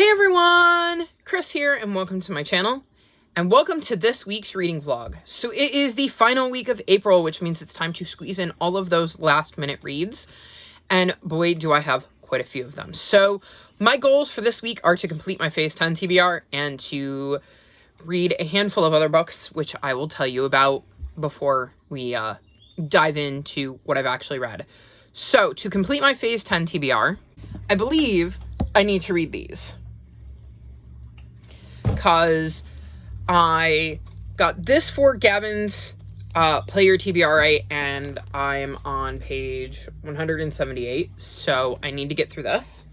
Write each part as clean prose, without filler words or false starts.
Hey everyone, Chris here and welcome to my channel and welcome to this week's reading vlog. So it is the final week of April, which means it's time to squeeze in all of those last minute reads. And boy, do I have quite a few of them. So my goals for this week are to complete my Phase 10 TBR and to read a handful of other books, which I will tell you about before we dive into what I've actually read. So to complete my Phase 10 TBR, I believe I need to read these. Because I got this for Gavin's Play Your TBRA, and I'm on page 178, so I need to get through this.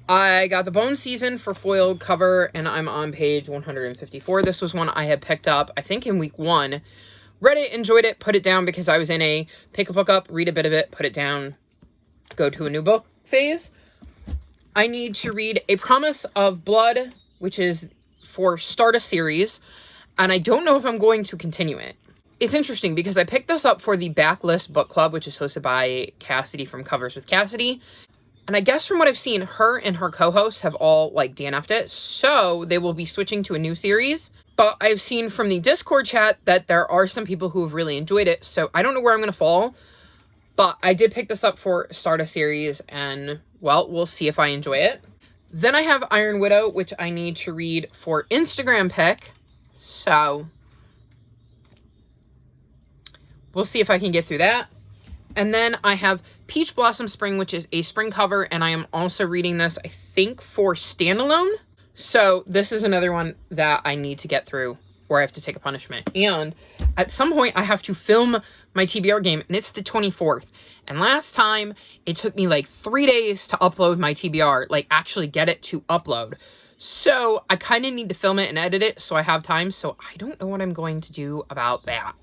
I got the Bone Season for foiled cover, and I'm on page 154. This was one I had picked up, I think in week 1. Read it, enjoyed it, put it down because I was in a pick a book up, read a bit of it, put it down, go to a new book phase. I need to read A Promise of Blood, which is for start a series, and I don't know if I'm going to continue it. It's interesting because I picked this up for the Backlist Book Club, which is hosted by Cassidy from Covers with Cassidy, and I guess from what I've seen, her and her co-hosts have all, like, DNF'd it, so they will be switching to a new series. But I've seen from the Discord chat that there are some people who have really enjoyed it, so I don't know where I'm going to fall, but I did pick this up for start a series, and, well, we'll see if I enjoy it. Then I have Iron Widow, which I need to read for Instagram pick, so we'll see if I can get through that. And then I have Peach Blossom Spring, which is a spring cover, and I am also reading this, I think, for standalone. So this is another one that I need to get through, or I have to take a punishment. And at some point, I have to film my TBR game, and it's the 24th. And last time, it took me like 3 days to upload my TBR, like actually get it to upload. So I kind of need to film it and edit it so I have time. So I don't know what I'm going to do about that.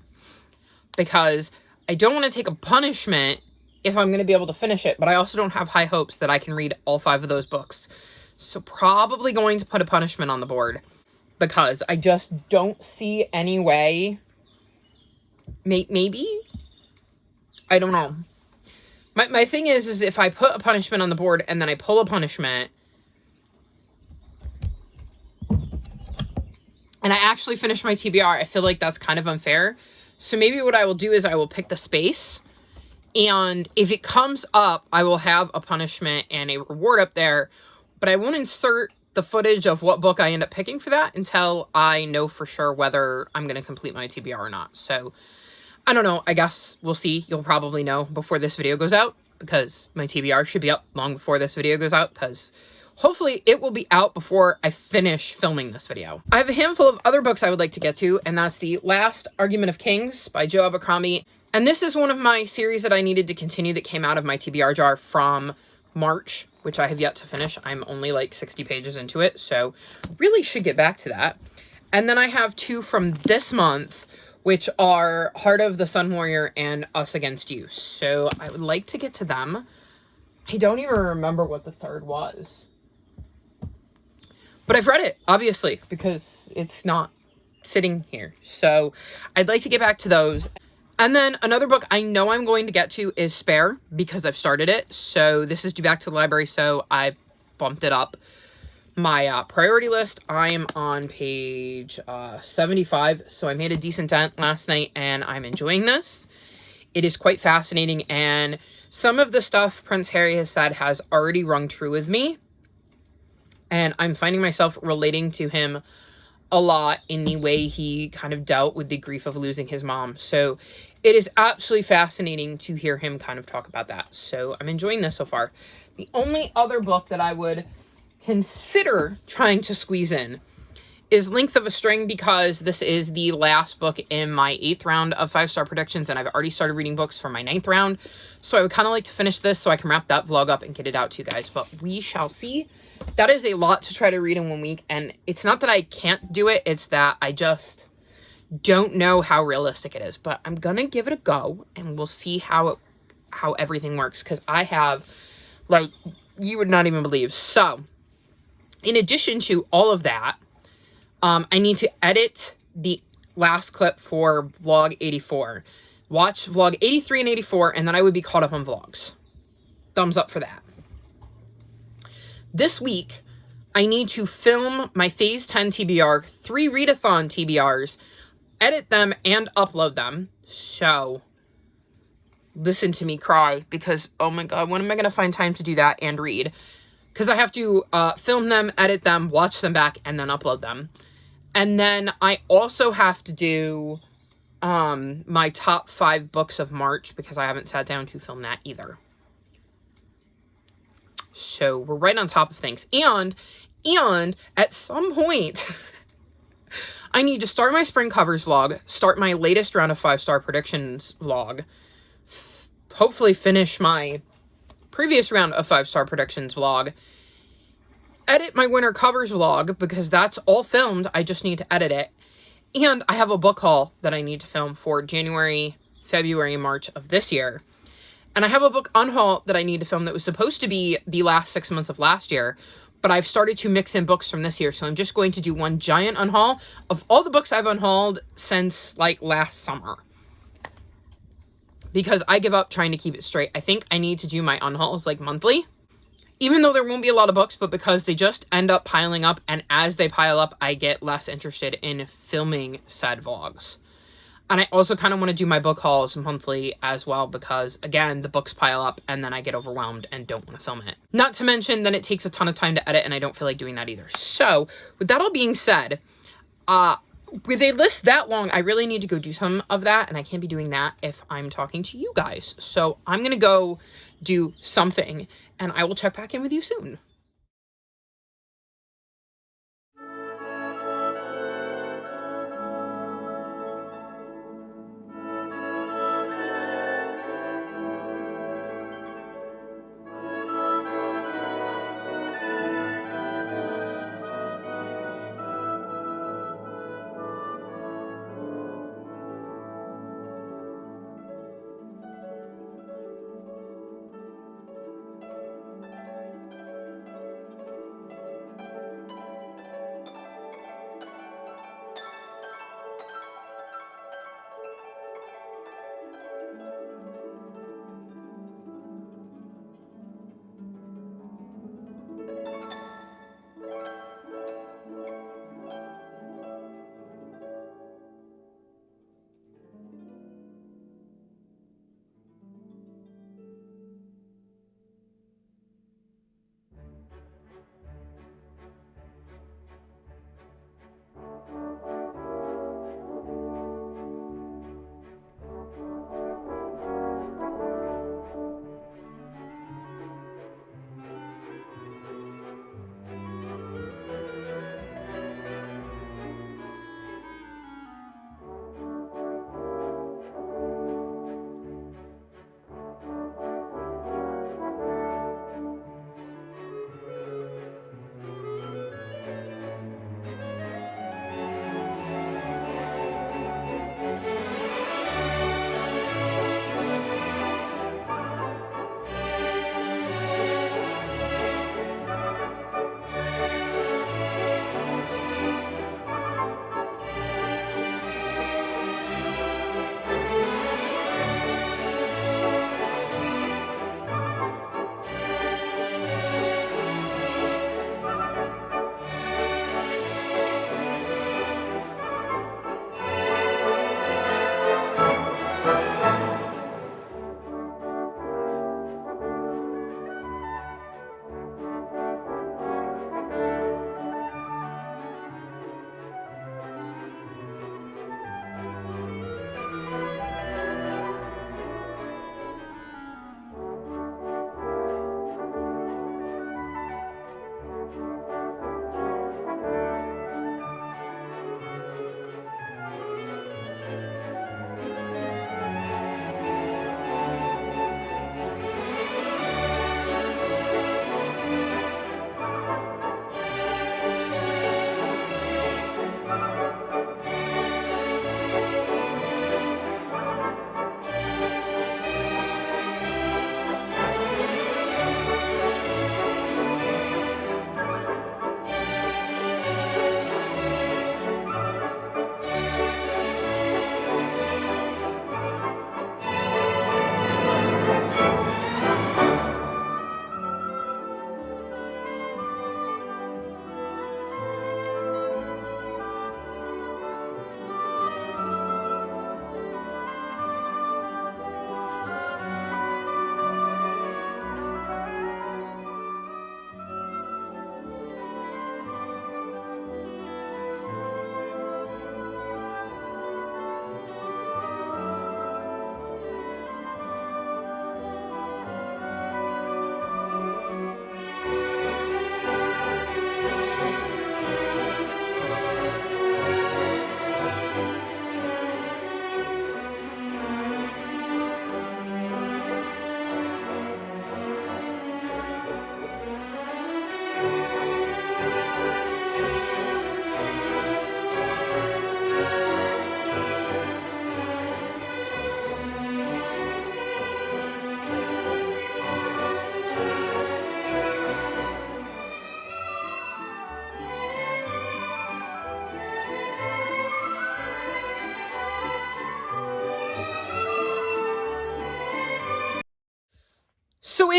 Because I don't want to take a punishment if I'm going to be able to finish it. But I also don't have high hopes that I can read all 5 of those books. So probably going to put a punishment on the board. Because I just don't see any way. Maybe? I don't know. My thing is if I put a punishment on the board and then I pull a punishment and I actually finish my TBR, I feel like that's kind of unfair. So maybe what I will do is I will pick the space, and if it comes up, I will have a punishment and a reward up there, but I won't insert the footage of what book I end up picking for that until I know for sure whether I'm going to complete my TBR or not. So I don't know. I guess we'll see. You'll probably know before this video goes out, because my TBR should be up long before this video goes out, because hopefully it will be out before I finish filming this video. I have a handful of other books I would like to get to, and that's The Last Argument of Kings by Joe Abercrombie. And this is one of my series that I needed to continue that came out of my TBR jar from March, which I have yet to finish. I'm only like 60 pages into it, so really should get back to that. And then I have 2 from this month, which are Heart of the Sun Warrior and Us Against You. So I would like to get to them. I don't even remember what the third was. But I've read it, obviously, because it's not sitting here. So I'd like to get back to those. And then another book I know I'm going to get to is Spare, because I've started it. So this is due back to the library, so I bumped it up my priority list. I am on page 75, so I made a decent dent last night, and I'm enjoying this. It is quite fascinating, and some of the stuff Prince Harry has said has already rung true with me, and I'm finding myself relating to him a lot in the way he kind of dealt with the grief of losing his mom. So it is absolutely fascinating to hear him kind of talk about that. So I'm enjoying this so far. The only other book that I would consider trying to squeeze in is Length of a String, because this is the last book in my 8th round of 5-star predictions, and I've already started reading books for my 9th round, so I would kind of like to finish this so I can wrap that vlog up and get it out to you guys, but we shall see. That is a lot to try to read in 1 week, and it's not that I can't do it, it's that I just don't know how realistic it is, but I'm gonna give it a go, and we'll see how everything works, because I have, like, you would not even believe. So in addition to all of that, I need to edit the last clip for vlog 84. Watch vlog 83 and 84, and then I would be caught up on vlogs. Thumbs up for that. This week, I need to film my Phase 10 TBR, 3 RealmAthon TBRs, edit them, and upload them. So, listen to me cry, because, oh my god, when am I going to find time to do that and read? Because I have to film them, edit them, watch them back, and then upload them. And then I also have to do my top 5 books of March, because I haven't sat down to film that either. So we're right on top of things. And at some point, I need to start my spring covers vlog, start my latest round of 5-star predictions vlog, hopefully finish my previous round of 5-star predictions vlog, edit my winter covers vlog, because that's all filmed. I just need to edit it. And I have a book haul that I need to film for January, February, March of this year. And I have a book unhaul that I need to film that was supposed to be the last 6 months of last year, but I've started to mix in books from this year, so I'm just going to do one giant unhaul of all the books I've unhauled since, like, last summer. Because I give up trying to keep it straight. I think I need to do my unhauls, like, monthly. Even though there won't be a lot of books, but because they just end up piling up, and as they pile up, I get less interested in filming said vlogs. And I also kind of want to do my book hauls monthly as well, because, again, the books pile up and then I get overwhelmed and don't want to film it. Not to mention, then it takes a ton of time to edit, and I don't feel like doing that either. So, with that all being said, with a list that long, I really need to go do some of that, and I can't be doing that if I'm talking to you guys. So, I'm going to go do something, and I will check back in with you soon.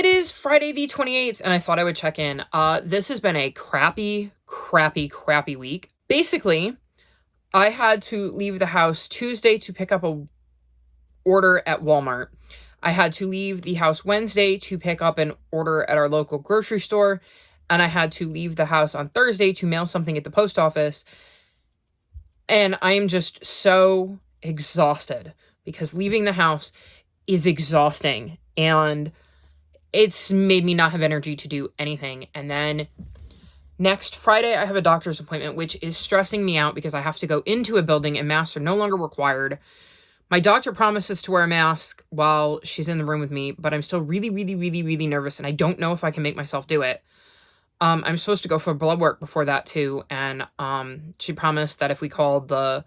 it is Friday the 28th, and I thought I would check in. This has been a crappy week. Basically, I had to leave the house Tuesday to pick up a order at Walmart. I had to leave the house Wednesday to pick up an order at our local grocery store, and I had to leave the house on Thursday to mail something at the post office. And I am just so exhausted because leaving the house is exhausting, and it's made me not have energy to do anything. And then next Friday, I have a doctor's appointment, which is stressing me out because I have to go into a building and masks are no longer required. My doctor promises to wear a mask while she's in the room with me, but I'm still really nervous, and I don't know if I can make myself do it. I'm supposed to go for blood work before that too, and she promised that if we called the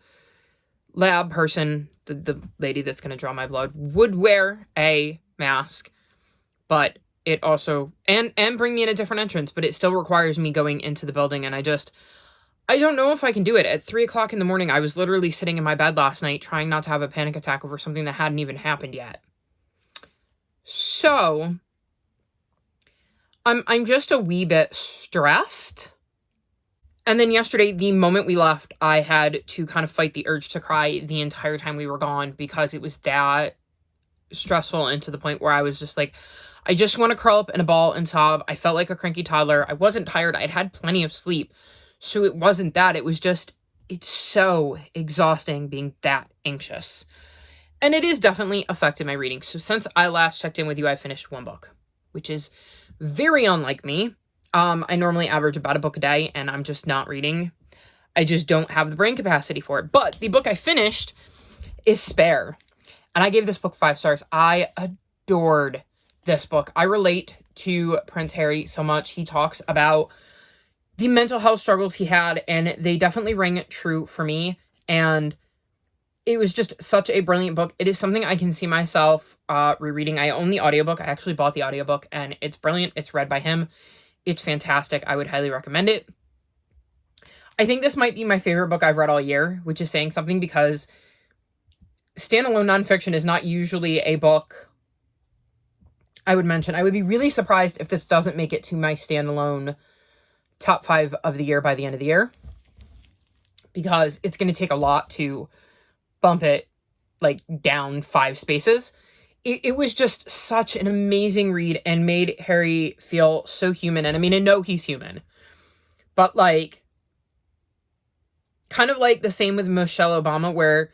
lab person, the lady that's going to draw my blood, would wear a mask, but it also, and bring me in a different entrance, but it still requires me going into the building, and I don't know if I can do it. At 3 o'clock in the morning, I was literally sitting in my bed last night trying not to have a panic attack over something that hadn't even happened yet. So, I'm just a wee bit stressed. And then yesterday, the moment we left, I had to kind of fight the urge to cry the entire time we were gone because it was that stressful, and to the point where I was just like, I just want to curl up in a ball and sob. I felt like a cranky toddler. I wasn't tired. I'd had plenty of sleep. So it wasn't that. It was just, it's so exhausting being that anxious. And it is definitely affected my reading. So since I last checked in with you, I finished one book, which is very unlike me. I normally average about a book a day, and I'm just not reading. I just don't have the brain capacity for it. But the book I finished is Spare. And I gave this book 5 stars. I adored this book. I relate to Prince Harry so much. He talks about the mental health struggles he had, and they definitely ring true for me. And it was just such a brilliant book. It is something I can see myself rereading. I own the audiobook. I actually bought the audiobook, and it's brilliant. It's read by him. It's fantastic. I would highly recommend it. I think this might be my favorite book I've read all year, which is saying something because standalone nonfiction is not usually a book I would mention. I would be really surprised if this doesn't make it to my standalone top 5 of the year by the end of the year, because it's going to take a lot to bump it like down 5 spaces. It was just such an amazing read and made Harry feel so human. And I mean, I know he's human, but like, kind of like the same with Michelle Obama, where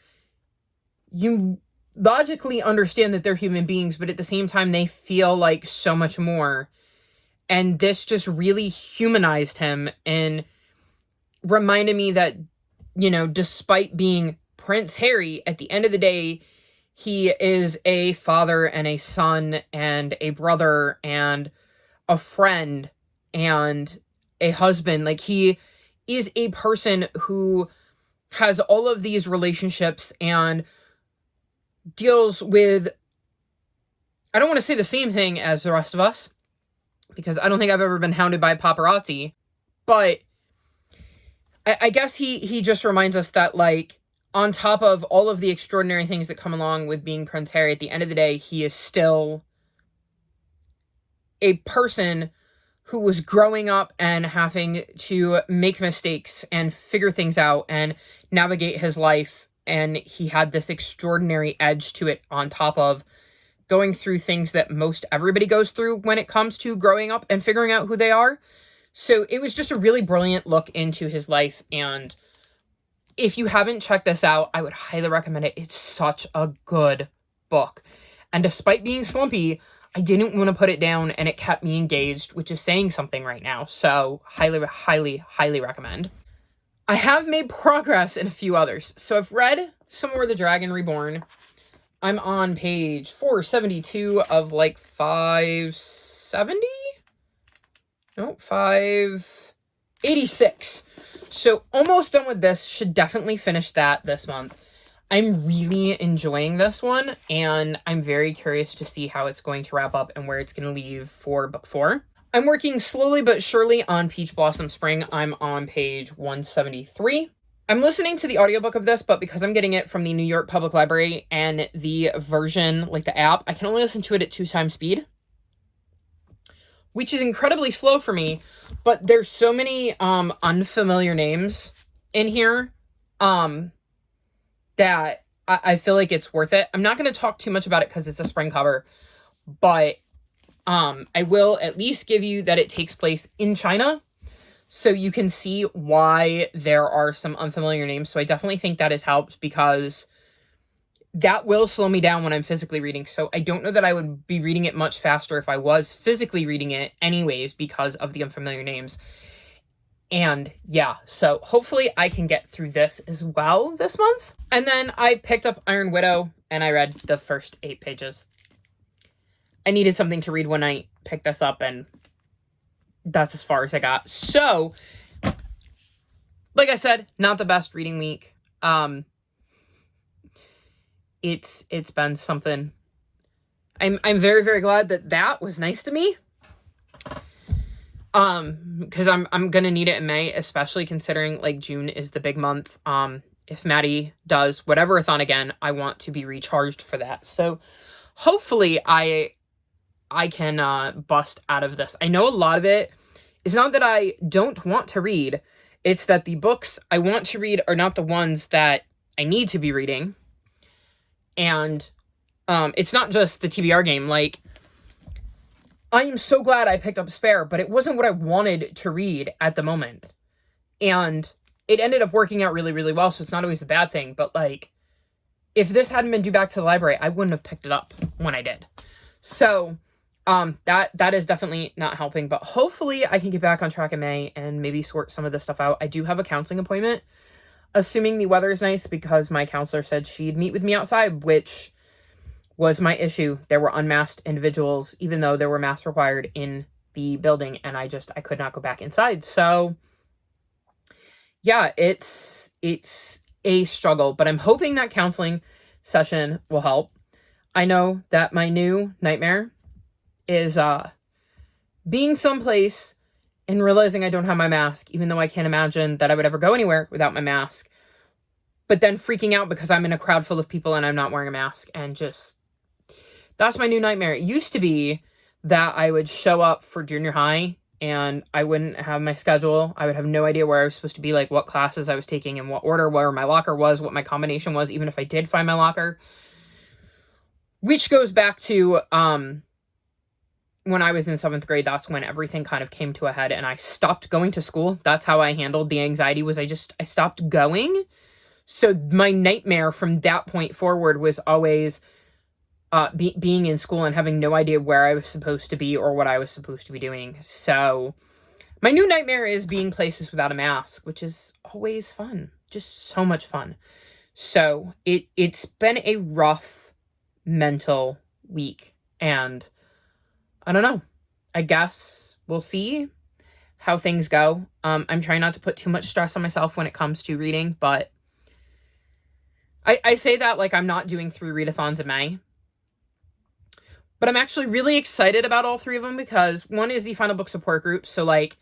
you logically understand that they're human beings, but at the same time, they feel like so much more. And this just really humanized him and reminded me that, you know, despite being Prince Harry, at the end of the day, he is a father and a son and a brother and a friend and a husband. Like, he is a person who has all of these relationships and deals with, I don't want to say the same thing as the rest of us, because I don't think I've ever been hounded by paparazzi, but I guess he just reminds us that, like, on top of all of the extraordinary things that come along with being Prince Harry, at the end of the day, he is still a person who was growing up and having to make mistakes and figure things out and navigate his life. And he had this extraordinary edge to it on top of going through things that most everybody goes through when it comes to growing up and figuring out who they are. So it was just a really brilliant look into his life. And if you haven't checked this out, I would highly recommend it. It's such a good book. And despite being slumpy, I didn't want to put it down, and it kept me engaged, which is saying something right now. So highly recommend. I have made progress in a few others. So I've read Somewhere the Dragon Reborn. I'm on page 472 of like 570? No, 586. So almost done with this. Should definitely finish that this month. I'm really enjoying this one, and I'm very curious to see how it's going to wrap up and where it's going to leave for book 4. I'm working slowly but surely on Peach Blossom Spring. I'm on page 173. I'm listening to the audiobook of this, but because I'm getting it from the New York Public Library and the version, like the app, I can only listen to it at 2 times speed. which is incredibly slow for me, but there's so many unfamiliar names in here that I feel like it's worth it. I'm not going to talk too much about it because it's a spring cover, but I will at least give you that it takes place in China, so you can see why there are some unfamiliar names. So I definitely think that has helped, because that will slow me down when I'm physically reading. So I don't know that I would be reading it much faster if I was physically reading it anyways, because of the unfamiliar names. And yeah, so hopefully I can get through this as well this month. And then I picked up Iron Widow and I read the first 8 pages. I needed something to read when I picked this up, and that's as far as I got. So, like I said, not the best reading week. It's been something. I'm very, very glad that was nice to me. Because I'm gonna need it in May, especially considering like June is the big month. If Maddie does whatever-a-thon again, I want to be recharged for that. So hopefully I can bust out of this. I know a lot of it is not that I don't want to read. It's that the books I want to read are not the ones that I need to be reading. And it's not just the TBR game. Like, I am so glad I picked up Spare, but it wasn't what I wanted to read at the moment. And it ended up working out really, really well, so it's not always a bad thing. But, like, if this hadn't been due back to the library, I wouldn't have picked it up when I did. So, that is definitely not helping. But hopefully I can get back on track in May and maybe sort some of this stuff out. I do have a counseling appointment, assuming the weather is nice, because my counselor said she'd meet with me outside, which was my issue. There were unmasked individuals, even though there were masks required in the building, and I could not go back inside. So yeah, it's a struggle, but I'm hoping that counseling session will help. I know that my new nightmare is being someplace and realizing I don't have my mask, even though I can't imagine that I would ever go anywhere without my mask, but then freaking out because I'm in a crowd full of people and I'm not wearing a mask, and just, that's my new nightmare. It used to be that I would show up for junior high and I wouldn't have my schedule. I would have no idea where I was supposed to be, like what classes I was taking, in what order, where my locker was, what my combination was, even if I did find my locker. Which goes back to when I was in 7th grade. That's when everything kind of came to a head and I stopped going to school. That's how I handled the anxiety, was I stopped going. So my nightmare from that point forward was always being in school and having no idea where I was supposed to be or what I was supposed to be doing. So my new nightmare is being places without a mask, which is always fun. Just so much fun. So it's been a rough mental week, and I don't know. I guess we'll see how things go. I'm trying not to put too much stress on myself when it comes to reading, but I say that like I'm not doing 3 readathons in May. But I'm actually really excited about all 3 of them, because one is the final book support group. So, like,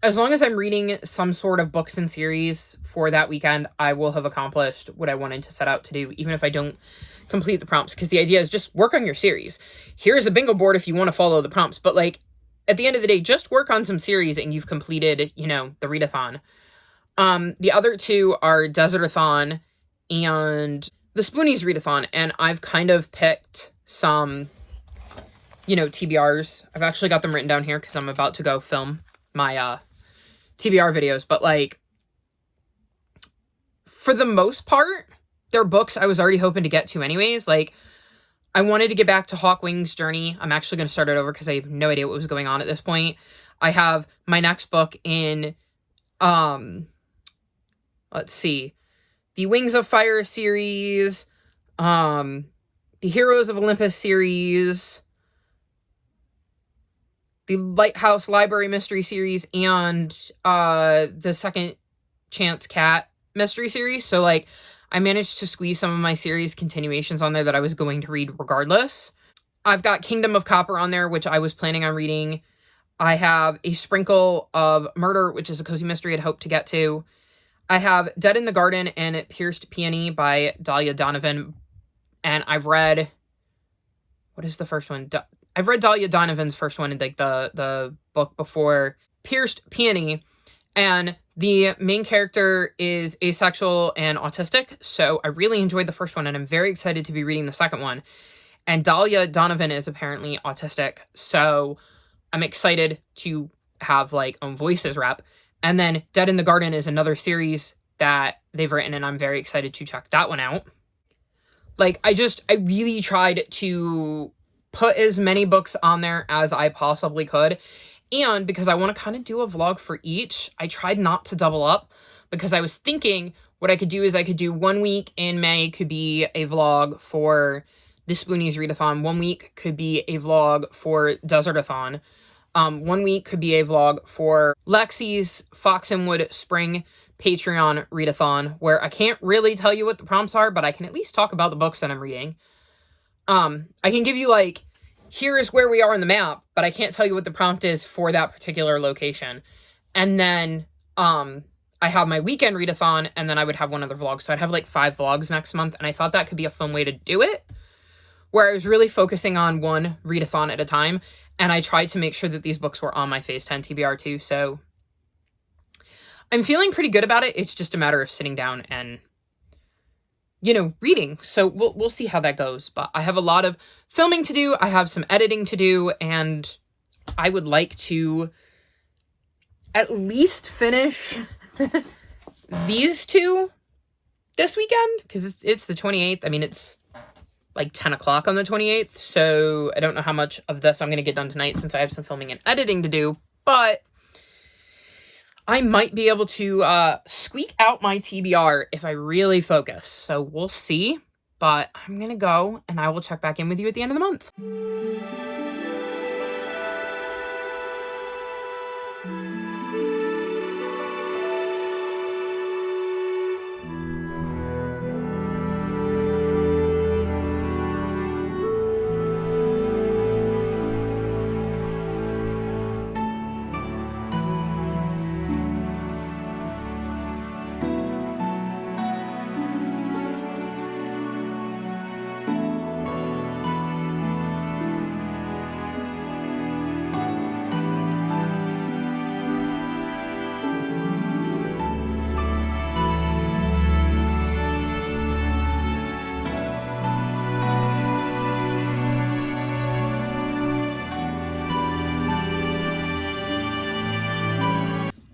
as long as I'm reading some sort of books and series for that weekend, I will have accomplished what I wanted to set out to do, even if I don't complete the prompts. Because the idea is just work on your series. Here's a bingo board if you want to follow the prompts. But, like, at the end of the day, just work on some series and you've completed, you know, the readathon. The other 2 are Desertathon and the Spoonies readathon. And I've kind of picked some, you know, TBRs. I've actually got them written down here because I'm about to go film my TBR videos. But, like, for the most part, they're books I was already hoping to get to anyways. Like, I wanted to get back to Hawkwing's Journey. I'm actually going to start it over because I have no idea what was going on at this point. I have my next book in, let's see, the Wings of Fire series, the Heroes of Olympus series, the Lighthouse Library Mystery series, and the Second Chance Cat mystery series. So, like, I managed to squeeze some of my series continuations on there that I was going to read regardless. I've got Kingdom of Copper on there, which I was planning on reading. I have a sprinkle of Murder, which is a cozy mystery I'd hoped to get to. I have Dead in the Garden and Pierced Peony by Dahlia Donovan. And I've read, what is the first one? I've read Dahlia Donovan's first one, like the book before Pierced Peony, and the main character is asexual and autistic, so I really enjoyed the first one, and I'm very excited to be reading the second one. And Dahlia Donovan is apparently autistic, so I'm excited to have, like, Voices rep. And then Dead in the Garden is another series that they've written, and I'm very excited to check that one out. Like, I really tried to put as many books on there as I possibly could. And because I want to kind of do a vlog for each, I tried not to double up, because I was thinking what I could do is I could do 1 week in May could be a vlog for the Spoonies Readathon. 1 week could be a vlog for Desertathon. 1 week could be a vlog for Lexi's Foxenwood Spring Patreon Readathon, where I can't really tell you what the prompts are, but I can at least talk about the books that I'm reading. I can give you, like, here is where we are on the map, but I can't tell you what the prompt is for that particular location. And then I have my weekend readathon, and then I would have one other vlog. So I'd have like 5 vlogs next month, and I thought that could be a fun way to do it, where I was really focusing on one readathon at a time, and I tried to make sure that these books were on my Phase 10 TBR too. So I'm feeling pretty good about it. It's just a matter of sitting down and, you know, reading. So we'll see how that goes. But I have a lot of filming to do. I have some editing to do, and I would like to at least finish these 2 this weekend, because it's the 28th. I mean, it's like 10 o'clock on the 28th, so I don't know how much of this I'm going to get done tonight, since I have some filming and editing to do, but I might be able to squeak out my TBR if I really focus. So we'll see, but I'm going to go, and I will check back in with you at the end of the month.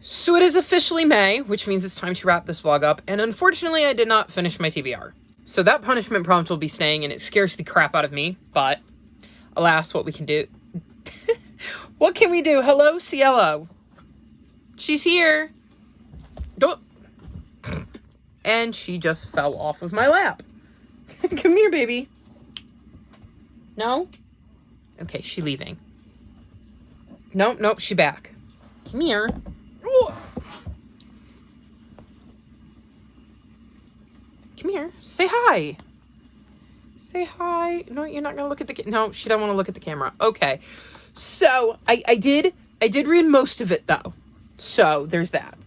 So it is officially May, which means it's time to wrap this vlog up, and unfortunately I did not finish my TBR. So that punishment prompt will be staying, and it scares the crap out of me, but alas, what we can do. What can we do? Hello, Cielo. She's here. Don't. And she just fell off of my lap. Come here, baby. No? Okay, she leaving. Nope, she back. Come here. Come here. Say hi. Say hi. No, you're not gonna look at the no, she don't want to look at the camera. Okay. So I did read most of it though. So there's that.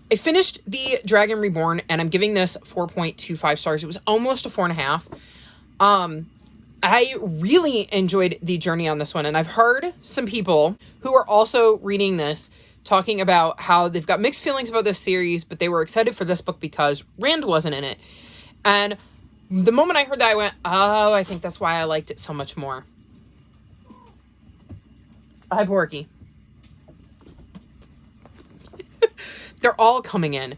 I finished the Dragon Reborn, and I'm giving this 4.25 stars. It was almost a 4.5. I really enjoyed the journey on this one, and I've heard some people who are also reading this talking about how they've got mixed feelings about this series, but they were excited for this book because Rand wasn't in it. And the moment I heard that, I went, oh, I think that's why I liked it so much more. Hi, Porky. They're all coming in.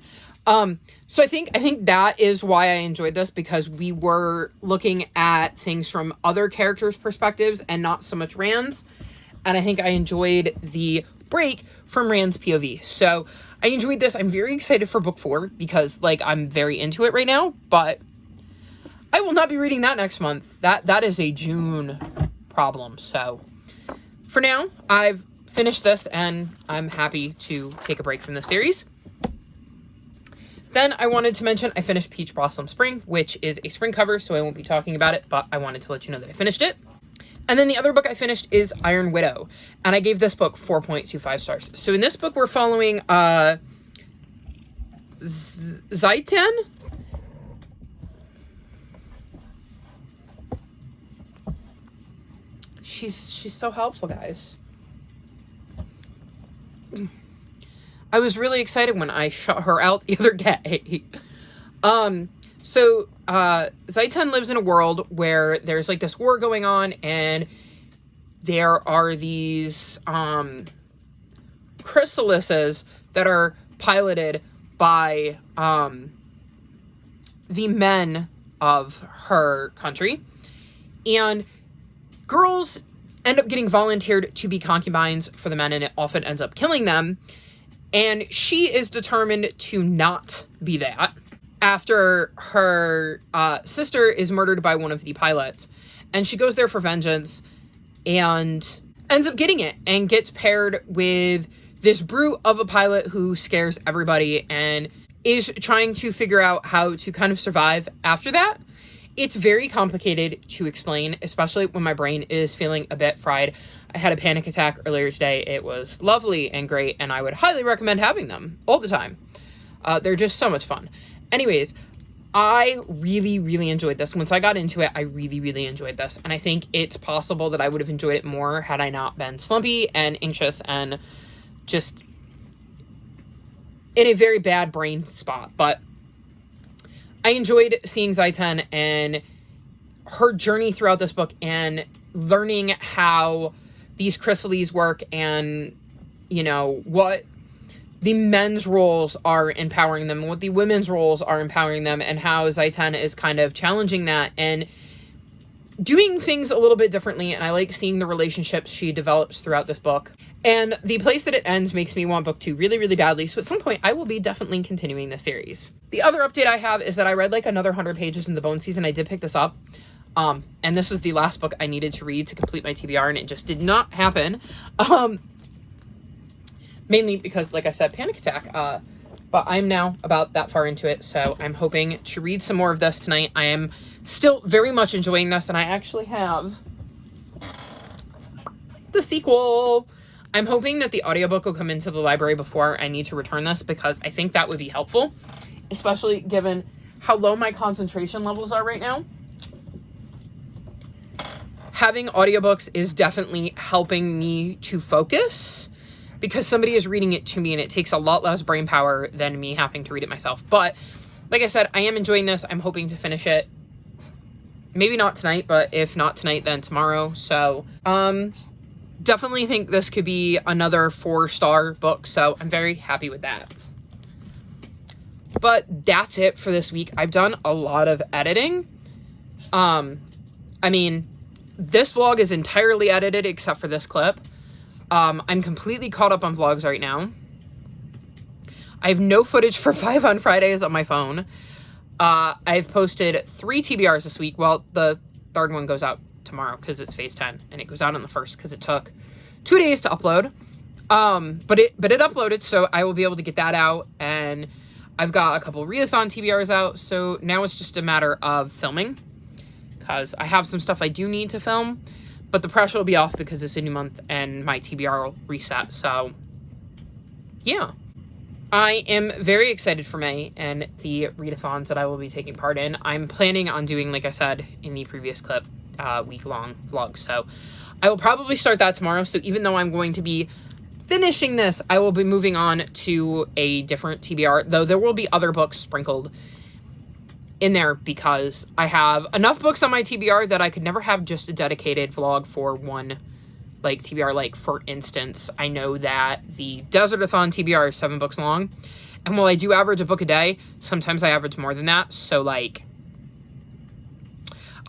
So I think that is why I enjoyed this, because we were looking at things from other characters' perspectives and not so much Rand's. And I think I enjoyed the break from Rand's POV. So I enjoyed this. I'm very excited for book 4 because, like, I'm very into it right now, but I will not be reading that next month. That is a June problem. So for now, I've finished this, and I'm happy to take a break from this series. Then I wanted to mention I finished Peach Blossom Spring, which is a spring cover, so I won't be talking about it, but I wanted to let you know that I finished it. And then the other book I finished is Iron Widow, and I gave this book 4.25 stars. So in this book, we're following Zaitan? she's so helpful, guys. I was really excited when I shot her out the other day. So Zaitan lives in a world where there's like this war going on, and there are these chrysalises that are piloted by the men of her country, and girls end up getting volunteered to be concubines for the men, and it often ends up killing them. And she is determined to not be that after her sister is murdered by one of the pilots, and she goes there for vengeance and ends up getting it and gets paired with this brute of a pilot who scares everybody and is trying to figure out how to kind of survive after that. It's very complicated to explain, especially when my brain is feeling a bit fried. I had a panic attack earlier today. It was lovely and great, and I would highly recommend having them all the time. They're just so much fun. Anyways, I really, really enjoyed this. Once I got into it, I really, really enjoyed this. And I think it's possible that I would have enjoyed it more had I not been slumpy and anxious and just in a very bad brain spot. But I enjoyed seeing Zaitan and her journey throughout this book and learning how these chrysalises work and, you know, what the men's roles are empowering them, what the women's roles are empowering them, and how Zaitan is kind of challenging that and doing things a little bit differently. And I like seeing the relationships she develops throughout this book. And the place that it ends makes me want book 2 really, really badly. So at some point, I will be definitely continuing the series. The other update I have is that I read like another 100 pages in the Bone season. I did pick this up. And this was the last book I needed to read to complete my TBR, and it just did not happen. Mainly because, like I said, panic attack. But I'm now about that far into it, so I'm hoping to read some more of this tonight. I am still very much enjoying this, and I actually have the sequel. I'm hoping that the audiobook will come into the library before I need to return this, because I think that would be helpful, especially given how low my concentration levels are right now. Having audiobooks is definitely helping me to focus, because somebody is reading it to me, and it takes a lot less brain power than me having to read it myself. But like I said, I am enjoying this. I'm hoping to finish it. Maybe not tonight, but if not tonight, then tomorrow. So, definitely think this could be another 4-star book. So I'm very happy with that. But that's it for this week. I've done a lot of editing. I mean, this vlog is entirely edited except for this clip. I'm completely caught up on vlogs right now. I have no footage for 5 on Fridays on my phone. I've posted 3 TBRs this week. Well, the third one goes out tomorrow because it's phase 10, and it goes out on the 1st because it took 2 days to upload. But it uploaded, so I will be able to get that out, and I've got a couple RealmAthon TBRs out, so now it's just a matter of filming, because I have some stuff I do need to film, but the pressure will be off because it's a new month and my TBR will reset. So yeah, I am very excited for May and the readathons that I will be taking part in. I'm planning on doing, like I said in the previous clip, week-long vlog. So I will probably start that tomorrow. So even though I'm going to be finishing this, I will be moving on to a different TBR, though there will be other books sprinkled in there because I have enough books on my TBR that I could never have just a dedicated vlog for one, like, TBR. Like, for instance, I know that the Desertathon TBR is 7 books long, and while I do average a book a day, sometimes I average more than that. So, like,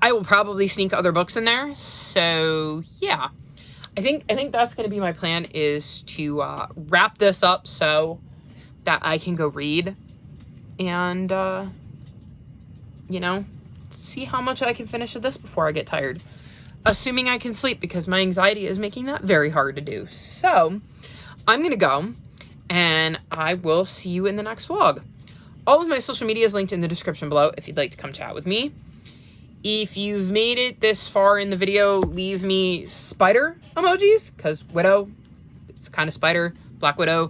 I will probably sneak other books in there. So yeah, I think that's going to be my plan, is to wrap this up so that I can go read and you know, see how much I can finish of this before I get tired, assuming I can sleep, because my anxiety is making that very hard to do. So I'm gonna go, and I will see you in the next vlog. All of my social media is linked in the description below if you'd like to come chat with me. If you've made it this far in the video, leave me spider emojis, because Widow, it's kind of spider, Black Widow.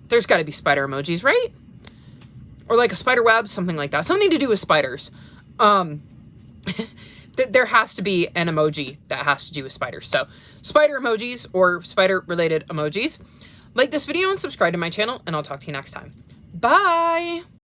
There's got to be spider emojis, right? Or like a spider web, something like that. Something to do with spiders. there has to be an emoji that has to do with spiders. So spider emojis or spider related emojis. Like this video and subscribe to my channel, and I'll talk to you next time. Bye.